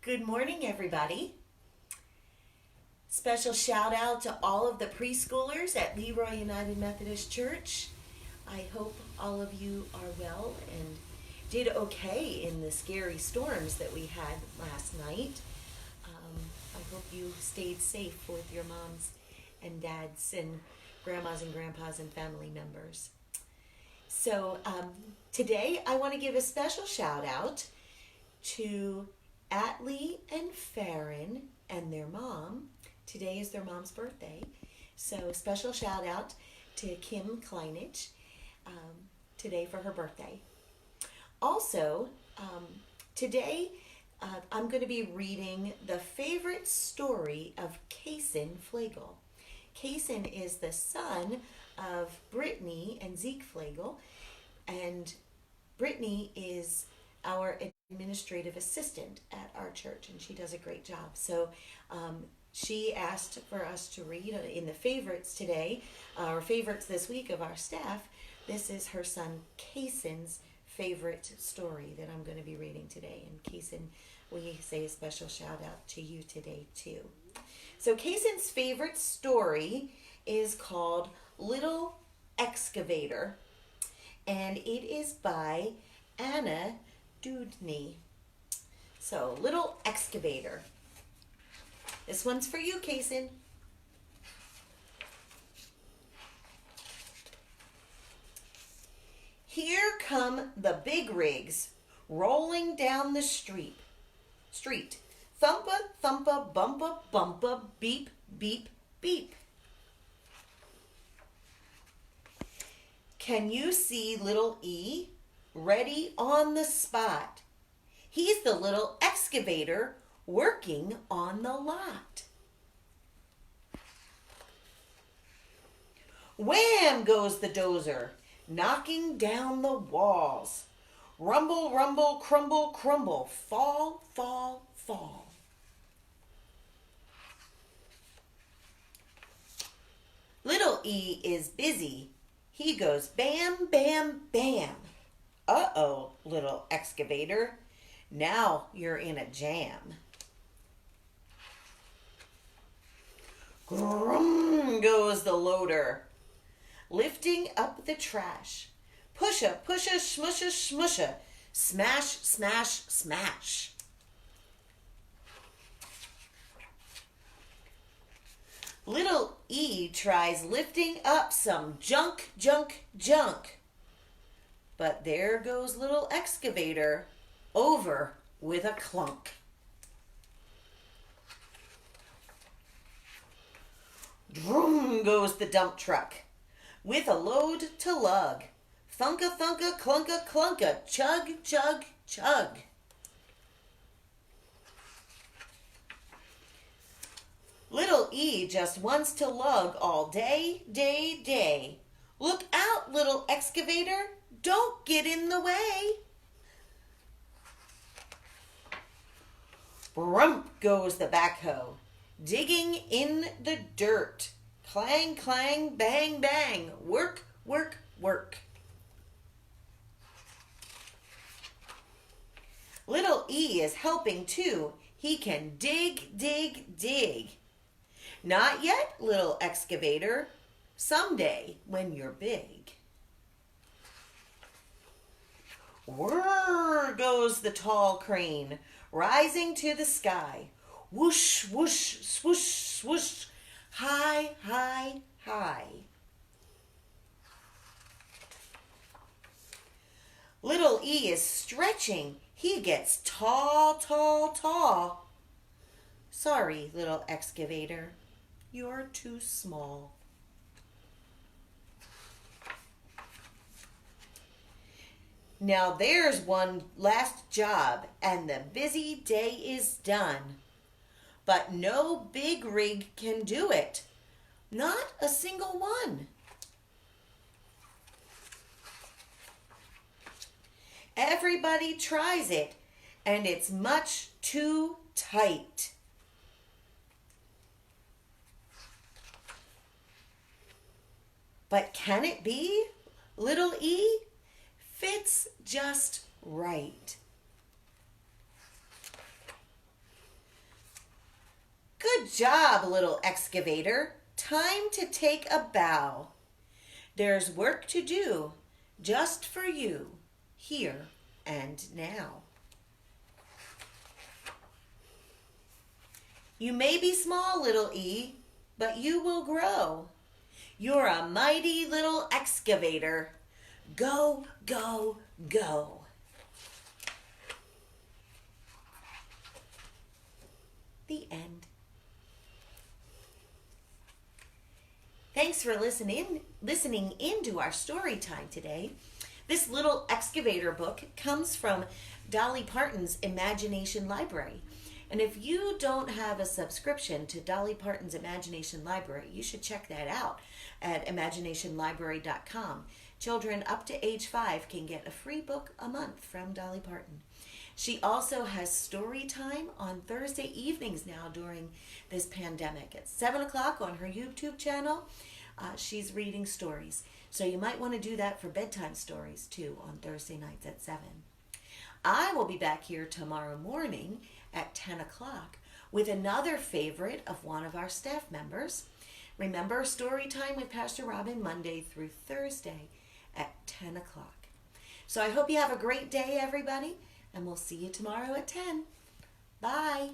Good morning, everybody. Special shout out to all of the preschoolers at LeRoy United Methodist Church. I hope all of you are well and did okay in the scary storms that we had last night. I hope you stayed safe with your moms and dads and grandmas and grandpas and family members. So today I want to give a special shout out to Atlee and Farron and their mom. Today is their mom's birthday. So special shout out to Kim Kleinich today for her birthday. Also, today I'm going to be reading the favorite story of Kason Flegel. Kason is the son of Brittany and Zeke Flegel, and Brittany is our administrative assistant at our church, and she does a great job. So she asked for us to read in the favorites today, or favorites this week of our staff. This is her son Kason's favorite story that I'm going to be reading today. And Kason, we say a special shout out to you today too. So Kason's favorite story is called Little Excavator, and it is by Anna Dudney. So, Little Excavator. This one's for you, Kason. Here come the big rigs rolling down the street. Thumpa, thumpa, bumpa, bumpa, beep, beep, beep. Can you see little E? Ready on the spot. He's the little excavator working on the lot. Wham goes the dozer, knocking down the walls. Rumble, rumble, crumble, crumble, fall, fall, fall. Little E is busy. He goes bam, bam, bam. Uh-oh, little excavator. Now you're in a jam. Grum goes the loader, lifting up the trash. Pusha, pusha, smusha, smusha. Smash, smash, smash. Little E tries lifting up some junk, junk, junk. But there goes little excavator over with a clunk. Vroom goes the dump truck with a load to lug. Thunka, thunka, clunka, clunka, chug, chug, chug. Little E just wants to lug all day, day, day. Look out, little excavator. Don't get in the way. Brump goes the backhoe, digging in the dirt. Clang, clang, bang, bang. Work, work, work. Little E is helping too. He can dig, dig, dig. Not yet, little excavator. Someday when you're big. Whirr goes the tall crane, rising to the sky. Whoosh, whoosh, swoosh, swoosh, high, high, high. Little E is stretching. He gets tall, tall, tall. Sorry, little excavator. You're too small. Now there's one last job, and the busy day is done. But no big rig can do it. Not a single one. Everybody tries it, and it's much too tight. But can it be? Little E fits just right. job, little excavator. Time to take a bow. There's work to do just for you, here and now. You may be small, little E, but you will grow. You're a mighty little excavator. Go, go, go. The end. Thanks for listening into our story time today. This little excavator book comes from Dolly Parton's Imagination Library. And if you don't have a subscription to Dolly Parton's Imagination Library, you should check that out at imaginationlibrary.com. Children up to age 5 can get a free book a month from Dolly Parton. She also has story time on Thursday evenings now during this pandemic. At 7 o'clock on her YouTube channel, she's reading stories. So you might want to do that for bedtime stories too on Thursday nights at 7. I will be back here tomorrow morning at 10 o'clock with another favorite of one of our staff members. Remember, story time with Pastor Robin Monday through Thursday at 10 o'clock. So I hope you have a great day, everybody, and we'll see you tomorrow at 10. Bye.